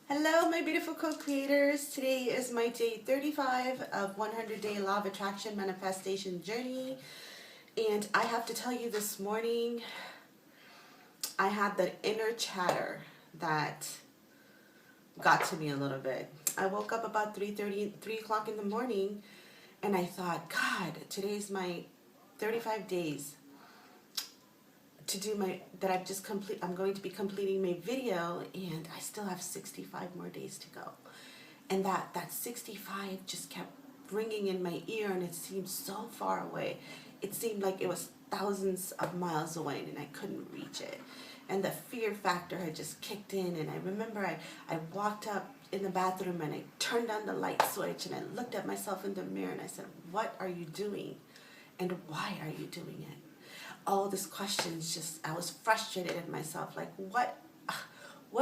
Hello, my beautiful co-creators. Today is my day 35 of 100-day Law of Attraction Manifestation Journey. And I have to tell you this morning, I had the inner chatter that got to me a little bit. I woke up about 3 o'clock in the morning, and I thought, God, today's my 35 days to do I'm going to be completing my video, and I still have 65 more days to go. And that 65 just kept ringing in my ear, and it seemed so far away. It seemed like it was thousands of miles away, and I couldn't reach it. And the fear factor had just kicked in, and I remember I walked up in the bathroom, and I turned on the light switch, and I looked at myself in the mirror, and I said, what are you doing? And why are you doing it? All these questions, I was frustrated at myself. Like, what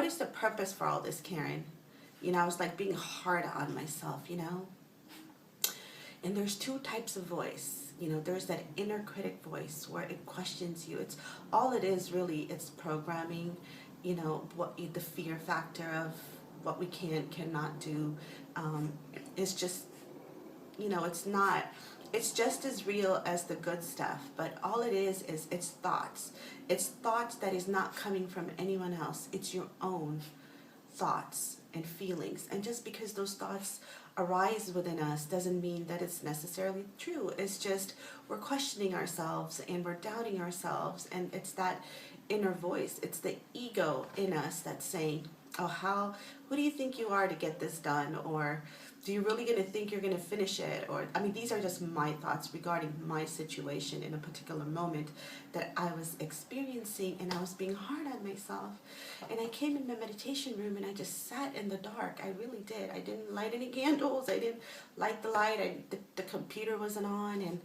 is the purpose for all this, Karen? I was like being hard on myself, And there's two types of voice. There's that inner critic voice where it questions you. It is really, it's programming, what the fear factor of what we cannot do. Is just, it's just as real as the good stuff, but all it is it's thoughts. It's thoughts that is not coming from anyone else. It's your own thoughts and feelings. And just because those thoughts arise within us doesn't mean that it's necessarily true. It's just we're questioning ourselves and we're doubting ourselves, and it's that inner voice. It's the ego in us that's saying, oh, who do you think you are to get this done? Or do you really going to think you're going to finish it? Or, these are just my thoughts regarding my situation in a particular moment that I was experiencing, and I was being hard on myself. And I came in the meditation room, and I just sat in the dark. I really did. I didn't light any candles. I didn't light the light. The computer wasn't on, and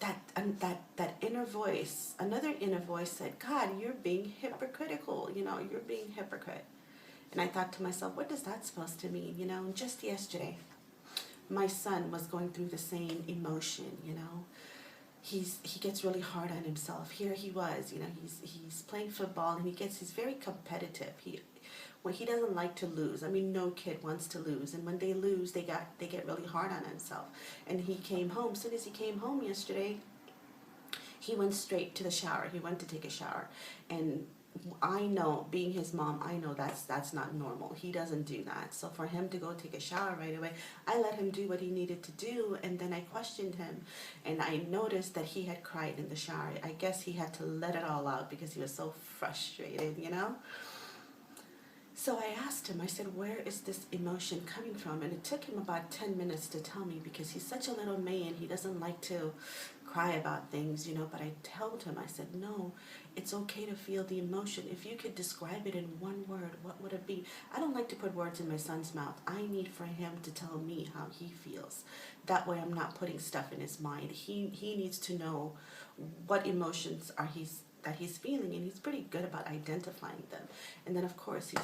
that inner voice, another inner voice said, God, you're being hypocritical. You're being hypocrite. And I thought to myself, what is that supposed to mean? And just yesterday, my son was going through the same emotion. He gets really hard on himself. Here he was, he's playing football, and he's very competitive. He doesn't like to lose. No kid wants to lose, and when they lose, they get really hard on himself. And he came home. As soon as he came home yesterday, he went straight to the shower. He went to take a shower, and I know, being his mom, I know that's not normal. He doesn't do that. So for him to go take a shower right away, I let him do what he needed to do, and then I questioned him, and I noticed that he had cried in the shower. I guess he had to let it all out because he was so frustrated, So I asked him, I said, where is this emotion coming from? And it took him about 10 minutes to tell me, because he's such a little man. He doesn't like to cry about things, but I told him, I said, no, it's okay to feel the emotion. If you could describe it in one word, what would it be? I don't like to put words in my son's mouth. I need for him to tell me how he feels. That way I'm not putting stuff in his mind. He needs to know what emotions that he's feeling, and he's pretty good about identifying them. And then of course he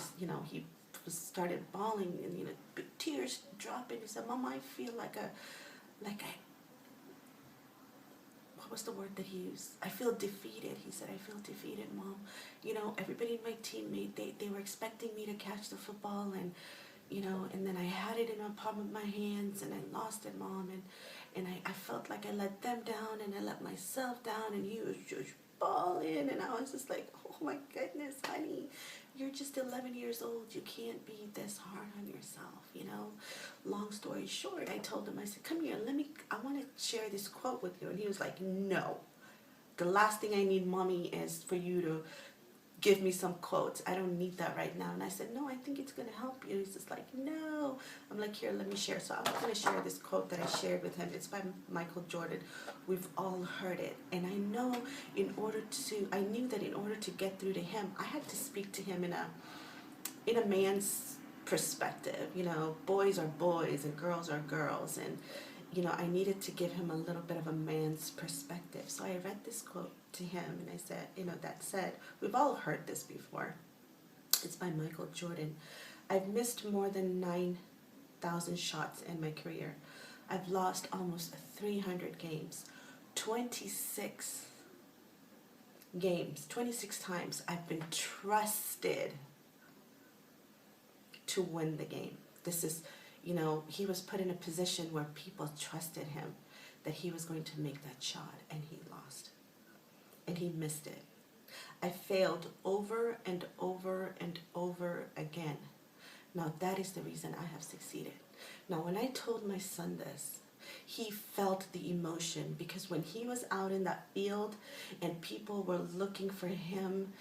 started bawling, and big tears dropping. He said, Mom, I feel like a what was the word that he used? I feel defeated. He said, I feel defeated, Mom. Everybody in my team, they were expecting me to catch the football, and and then I had it in the palm of my hands, and I lost it, Mom, and I felt like I let them down, and I let myself down, and he was just bawling, and I was just like, oh my goodness, honey, you're just 11 years old. You can't be this hard on yourself, Long story short, I told him, I said, come here, I want to share this quote with you. And he was like, no, the last thing I need, Mommy, is for you to give me some quotes. I don't need that right now. And I said, no, I think it's going to help you. He's just like, no. I'm like, here, let me share. So I'm going to share this quote that I shared with him. It's by Michael Jordan. We've all heard it. And I knew that in order to get through to him, I had to speak to him in a man's perspective. Boys are boys and girls are girls. And I needed to give him a little bit of a man's perspective. So I read this quote to him, and I said, that said, we've all heard this before. It's by Michael Jordan. I've missed more than 9,000 shots in my career. I've lost almost 300 games. 26 games, 26 times I've been trusted to win the game. This is, he was put in a position where people trusted him that he was going to make that shot, and he lost. And he missed it. I failed over and over and over again. Now that is the reason I have succeeded. Now when I told my son this, he felt the emotion, because when he was out in that field and people were looking for him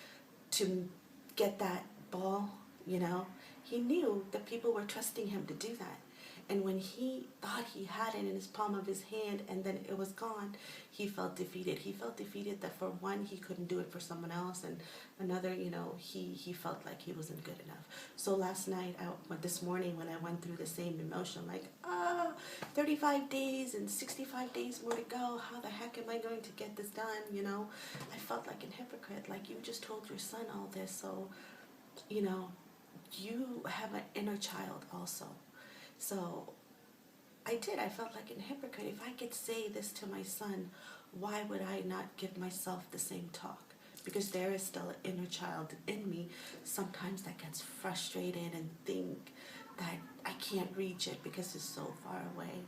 to get that ball, he knew that people were trusting him to do that. And when he thought he had it in his palm of his hand and then it was gone, he felt defeated. He felt defeated that, for one, he couldn't do it for someone else, and another, he felt like he wasn't good enough. So last night, this morning, when I went through the same emotion, like, 35 days and 65 days more to go, how the heck am I going to get this done, I felt like a hypocrite, like, you just told your son all this, so, you have an inner child also. So I felt like a hypocrite. If I could say this to my son, why would I not give myself the same talk? Because there is still an inner child in me sometimes that gets frustrated and think that I can't reach it because it's so far away.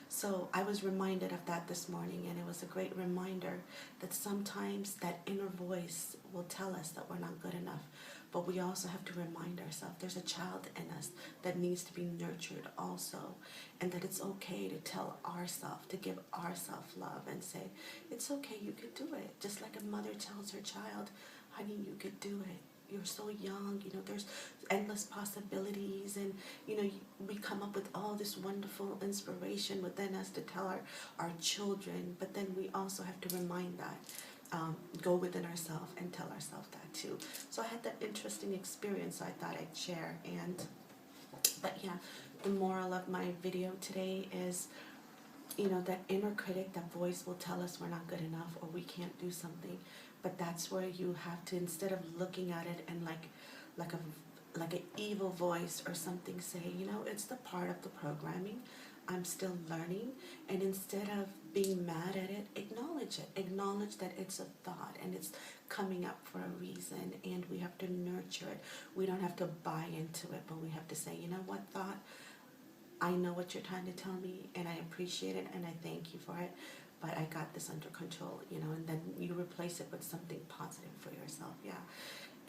So I was reminded of that this morning, and it was a great reminder that sometimes that inner voice will tell us that we're not good enough. But we also have to remind ourselves there's a child in us that needs to be nurtured also, and that it's okay to tell ourselves, to give ourselves love and say, it's okay, you could do it. Just like a mother tells her child, honey, you could do it. You're so young, there's endless possibilities, and, we come up with all this wonderful inspiration within us to tell our children, but then we also have to remind that. Go within ourselves and tell ourselves that too. So I had that interesting experience, so I thought I'd share. But yeah, the moral of my video today is, that inner critic, that voice will tell us we're not good enough or we can't do something. But that's where you have to, instead of looking at it and like an evil voice or something, say, it's the part of the programming. I'm still learning, and instead of being mad at it, acknowledge it. Acknowledge that it's a thought and it's coming up for a reason, and we have to nurture it. We don't have to buy into it, but we have to say, you know what, thought? I know what you're trying to tell me, and I appreciate it, and I thank you for it, but I got this under control, and then you replace it with something positive for yourself, yeah.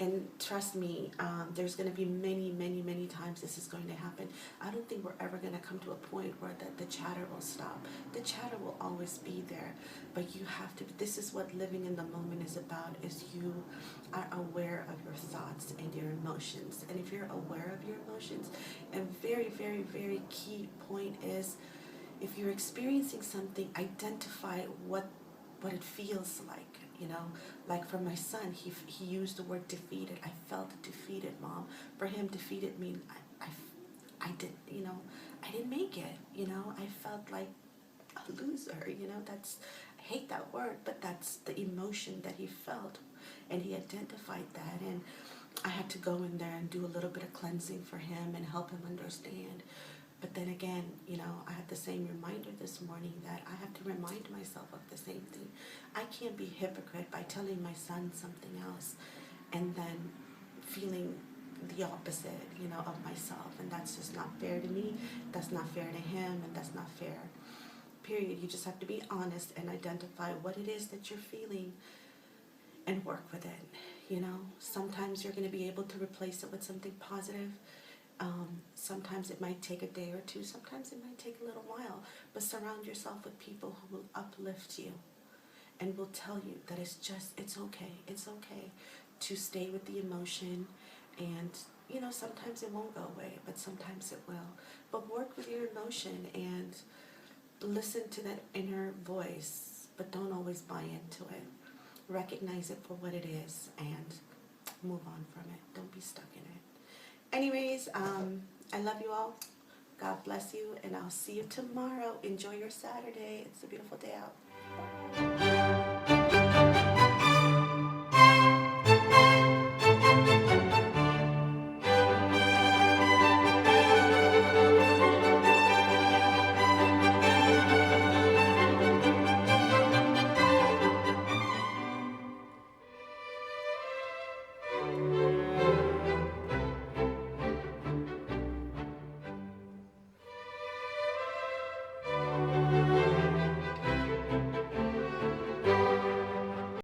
And trust me, there's going to be many, many, many times this is going to happen. I don't think we're ever going to come to a point where the chatter will stop. The chatter will always be there, but you have to, this is what living in the moment is about, is you are aware of your thoughts and your emotions. And if you're aware of your emotions, a very, very, very key point is, if you're experiencing something, identify what it feels like. Like for my son, he used the word defeated. I felt defeated, Mom. For him, defeated mean I didn't make it. I felt like a loser. I hate that word, but that's the emotion that he felt, and he identified that, and I had to go in there and do a little bit of cleansing for him and help him understand. But then again, I had the same reminder this morning that I have to remind myself of the same thing. I can't be hypocrite by telling my son something else and then feeling the opposite, of myself. And that's just not fair to me. That's not fair to him, and that's not fair. Period. You just have to be honest and identify what it is that you're feeling and work with it. Sometimes you're going to be able to replace it with something positive. Sometimes it might take a day or two, sometimes it might take a little while, but surround yourself with people who will uplift you and will tell you that it's okay to stay with the emotion, and sometimes it won't go away, but sometimes it will. But work with your emotion and listen to that inner voice, but don't always buy into it. Recognize it for what it is and move on from it. Don't be stuck in it. Anyways, I love you all. God bless you, and I'll see you tomorrow. Enjoy your Saturday. It's a beautiful day out.